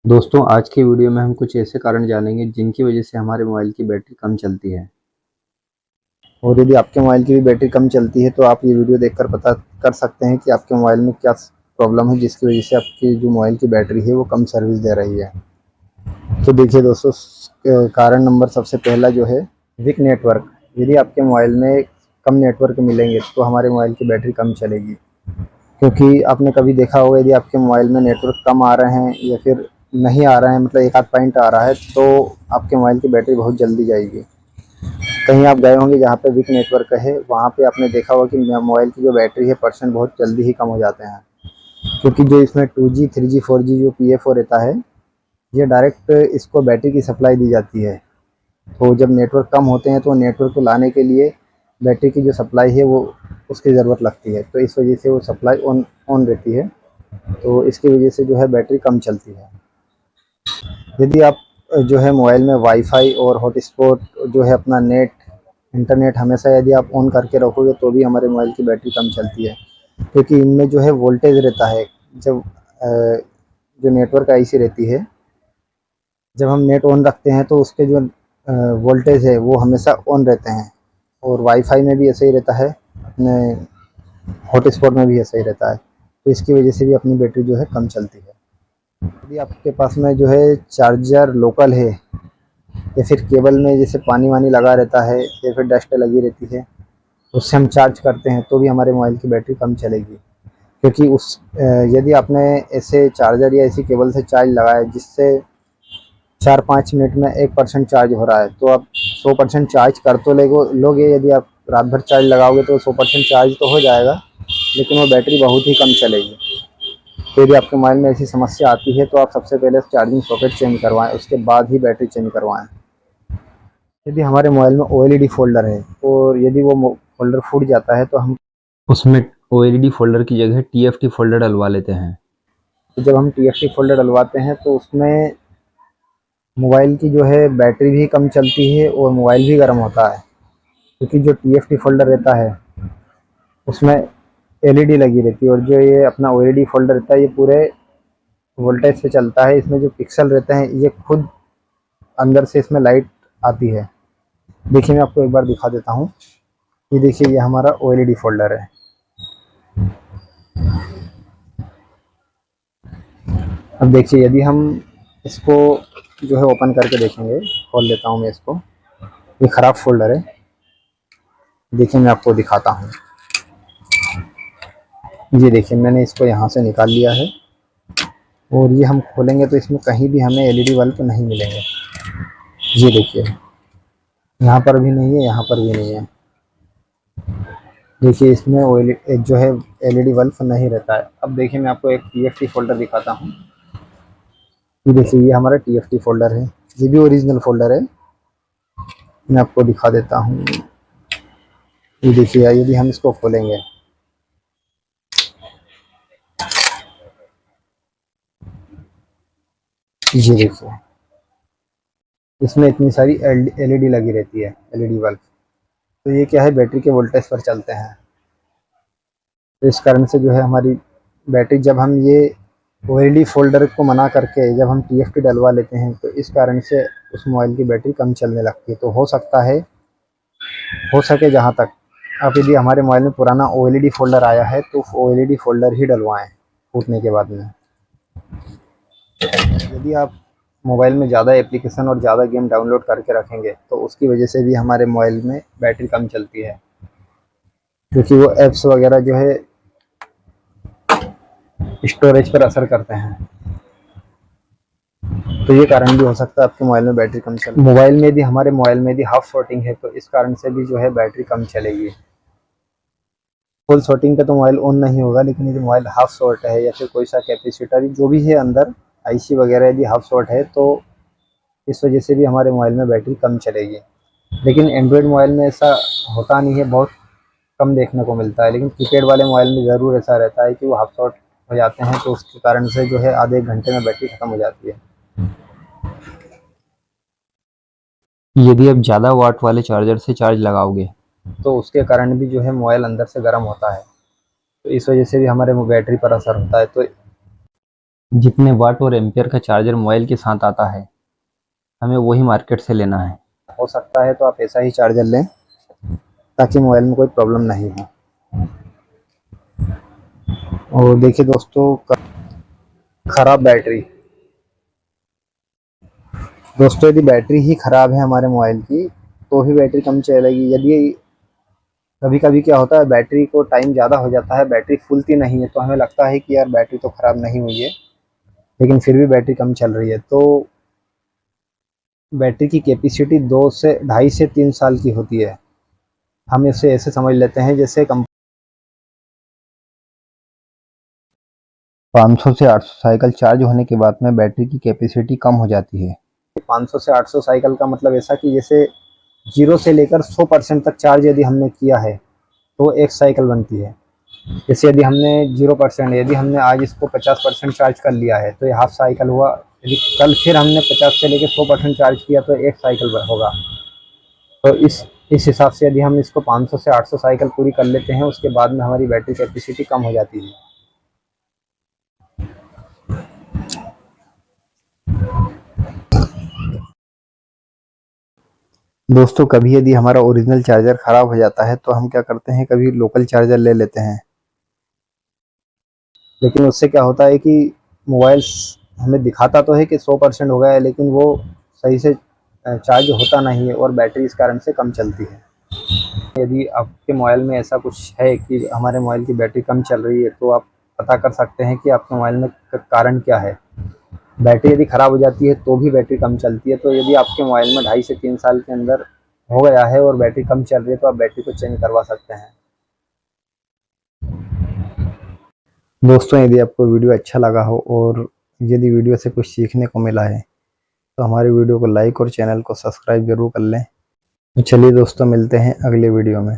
दोस्तों आज की वीडियो में हम कुछ ऐसे कारण जानेंगे जिनकी वजह से हमारे मोबाइल की बैटरी कम चलती है। और यदि आपके मोबाइल की भी बैटरी कम चलती है तो आप ये वीडियो देखकर पता कर सकते हैं कि आपके मोबाइल में क्या प्रॉब्लम है जिसकी वजह से आपकी जो मोबाइल की बैटरी है वो कम सर्विस दे रही है। तो देखिए दोस्तों, कारण नंबर सबसे पहला जो है वीक नेटवर्क। यदि आपके मोबाइल में कम नेटवर्क मिलेंगे तो हमारे मोबाइल की बैटरी कम चलेगी। क्योंकि आपने कभी देखा होगा, यदि आपके मोबाइल में नेटवर्क कम आ रहे हैं या फिर नहीं आ रहे हैं, मतलब एक आध पॉइंट आ रहा है, तो आपके मोबाइल की बैटरी बहुत जल्दी जाएगी। कहीं आप गए होंगे जहाँ पे वीक नेटवर्क है, वहाँ पे आपने देखा होगा कि मोबाइल की जो बैटरी है परसेंट बहुत जल्दी ही कम हो जाते हैं। क्योंकि जो इसमें 2G 3G 4G जो PA4 रहता है, ये डायरेक्ट इसको बैटरी की सप्लाई दी जाती है। तो जब नेटवर्क कम होते हैं तो नेटवर्क को लाने के लिए बैटरी की जो सप्लाई है वो उसकी ज़रूरत लगती है, तो इस वजह से वो सप्लाई ऑन ऑन रहती है। तो इसकी वजह से जो है बैटरी कम चलती है। यदि आप जो है मोबाइल में वाईफाई और हॉटस्पॉट जो है अपना नेट इंटरनेट हमेशा यदि आप ऑन करके रखोगे तो भी हमारे मोबाइल की बैटरी कम चलती है। क्योंकि इनमें जो है वोल्टेज रहता है। जब जो नेटवर्क आईसी रहती है, जब हम नेट ऑन रखते हैं तो उसके जो वोल्टेज है वो हमेशा ऑन रहते हैं। और वाईफाई में भी ऐसे ही रहता है, अपने हॉटस्पॉट में भी ऐसा ही रहता है। तो इसकी वजह से भी अपनी बैटरी जो है कम चलती है। यदि आपके पास में जो है चार्जर लोकल है या फिर केबल में जैसे पानी वानी लगा रहता है या फिर डस्ट लगी रहती है, उससे हम चार्ज करते हैं तो भी हमारे मोबाइल की बैटरी कम चलेगी। क्योंकि यदि आपने ऐसे चार्जर या ऐसी केबल से चार्ज लगाया जिससे 4-5 मिनट में 1% चार्ज हो रहा है, तो आप 100% चार्ज कर तो लोगे। यदि आप रात भर चार्ज लगाओगे तो 100% चार्ज तो हो जाएगा, लेकिन वो बैटरी बहुत ही कम चलेगी। तो यदि आपके मोबाइल में ऐसी समस्या आती है तो आप सबसे पहले चार्जिंग सॉकेट चेंज करवाएं, उसके बाद ही बैटरी चेंज करवाएं। यदि हमारे मोबाइल में OLED फोल्डर है और यदि वो फोल्डर फूट जाता है तो हम उसमें OLED फोल्डर की जगह TFT फोल्डर डलवा लेते हैं। तो जब हम TFT फोल्डर डलवाते हैं तो उसमें मोबाइल की जो है बैटरी भी कम चलती है और मोबाइल भी गर्म होता है। क्योंकि जो TFT फोल्डर रहता है उसमें LED लगी रहती है, और जो ये अपना OLED फोल्डर रहता है ये पूरे वोल्टेज से चलता है। इसमें जो पिक्सल रहते हैं ये खुद अंदर से इसमें लाइट आती है। देखिए मैं आपको एक बार दिखा देता हूँ। ये देखिए, ये हमारा OLED फोल्डर है। अब देखिए, यदि हम इसको जो है ओपन करके देखेंगे, खोल लेता हूँ मैं इसको। ये ख़राब फोल्डर है। देखिए मैं आपको दिखाता हूँ। ये देखिए, मैंने इसको यहाँ से निकाल लिया है और ये हम खोलेंगे तो इसमें कहीं भी हमें LED बल्ब नहीं मिलेंगे। ये देखिए, यहाँ पर भी नहीं है, यहाँ पर भी नहीं है। देखिए इसमें जो है LED बल्ब नहीं रहता है। अब देखिए मैं आपको एक TFT फोल्डर दिखाता हूँ। ये देखिए, ये हमारा TFT फोल्डर है। ये भी ओरिजिनल फोल्डर है। मैं आपको दिखा देता हूँ। ये देखिए, यदि हम इसको खोलेंगे, ये देखिए, इसमें इतनी सारी LED लगी रहती है, LED बल्ब। तो ये क्या है, बैटरी के वोल्टेज पर चलते हैं। तो इस कारण से जो है हमारी बैटरी, जब हम ये OLED फोल्डर को मना करके जब हम TFT डलवा लेते हैं तो इस कारण से उस मोबाइल की बैटरी कम चलने लगती है। तो हो सकता है, हो सके जहाँ तक आप, यदि हमारे मोबाइल में पुराना OLED फोल्डर आया है तो OLED फोल्डर ही डलवाएं फूटने के बाद में। यदि आप मोबाइल में ज़्यादा एप्लीकेशन और ज़्यादा गेम डाउनलोड करके रखेंगे तो उसकी वजह से भी हमारे मोबाइल में बैटरी कम चलती है। क्योंकि वो ऐप्स वगैरह जो है स्टोरेज पर असर करते हैं। तो ये कारण भी हो सकता है आपके मोबाइल में बैटरी कम चले। मोबाइल में यदि हमारे मोबाइल में यदि हाफ शॉर्टिंग है तो इस कारण से भी जो है बैटरी कम चलेगी। फुल शॉर्टिंग पे तो मोबाइल ऑन नहीं होगा, लेकिन यदि मोबाइल हाफ शॉर्ट है या फिर कोई सा कैपेसिटर जो भी है अंदर आईसी वगैरह यदि हाफ शॉर्ट है तो इस वजह से भी हमारे मोबाइल में बैटरी कम चलेगी। लेकिन एंड्रॉयड मोबाइल में ऐसा होता नहीं है, बहुत कम देखने को मिलता है। लेकिन कीपैड वाले मोबाइल में ज़रूर ऐसा रहता है कि वो हाफ शॉर्ट हो जाते हैं, तो उसके कारण से जो है आधे एक घंटे में बैटरी ख़त्म हो जाती है। यदि आप ज़्यादा वाट वाले चार्जर से चार्ज लगाओगे तो उसके कारण भी जो है मोबाइल अंदर से गर्म होता है। तो इस वजह से भी हमारे बैटरी पर असर होता है। तो जितने वाट और एम्पियर का चार्जर मोबाइल के साथ आता है, हमें वही मार्केट से लेना है। हो सकता है तो आप ऐसा ही चार्जर लें ताकि मोबाइल में कोई प्रॉब्लम नहीं हो। और देखिए दोस्तों, खराब बैटरी। दोस्तों यदि बैटरी ही ख़राब है हमारे मोबाइल की तो ही बैटरी कम चलेगी। यदि कभी कभी क्या होता है, बैटरी को टाइम ज़्यादा हो जाता है, बैटरी फूलती नहीं है, तो हमें लगता है कि यार बैटरी तो ख़राब नहीं हुई है, लेकिन फिर भी बैटरी कम चल रही है। तो बैटरी की कैपेसिटी 2 से 2.5 से 3 साल की होती है। हम इसे ऐसे समझ लेते हैं जैसे 500 से 800 साइकिल चार्ज होने के बाद में बैटरी की कैपेसिटी कम हो जाती है। 500 से 800 साइकिल का मतलब ऐसा कि जैसे 0 से लेकर 100% तक चार्ज यदि हमने किया है तो एक साइकिल बनती है। जैसे यदि हमने 0%, यदि हमने आज इसको 50% चार्ज कर लिया है तो ये हाफ साइकिल हुआ। यदि कल फिर हमने 50 से लेकर 100% चार्ज किया तो एक साइकिल होगा। तो इस हिसाब से यदि हम इसको 500 से 800 साइकिल पूरी कर लेते हैं, उसके बाद में हमारी बैटरी कैपेसिटी कम हो जाती है। दोस्तों कभी यदि हमारा ओरिजिनल चार्जर ख़राब हो जाता है तो हम क्या करते हैं, कभी लोकल चार्जर ले लेते हैं। लेकिन उससे क्या होता है कि मोबाइल हमें दिखाता तो है कि 100% हो गया है, लेकिन वो सही से चार्ज होता नहीं है और बैटरी इस कारण से कम चलती है। यदि आपके मोबाइल में ऐसा कुछ है कि हमारे मोबाइल की बैटरी कम चल रही है, तो आप पता कर सकते हैं कि आपके मोबाइल में कारण क्या है। बैटरी यदि ख़राब हो जाती है तो भी बैटरी कम चलती है। तो यदि आपके मोबाइल में 2.5 से 3 साल के अंदर हो गया है और बैटरी कम चल रही है, तो आप बैटरी को चेंज करवा सकते हैं। दोस्तों यदि आपको वीडियो अच्छा लगा हो और यदि वीडियो से कुछ सीखने को मिला है तो हमारे वीडियो को लाइक और चैनल को सब्सक्राइब जरूर कर लें। तो चलिए दोस्तों, मिलते हैं अगले वीडियो में।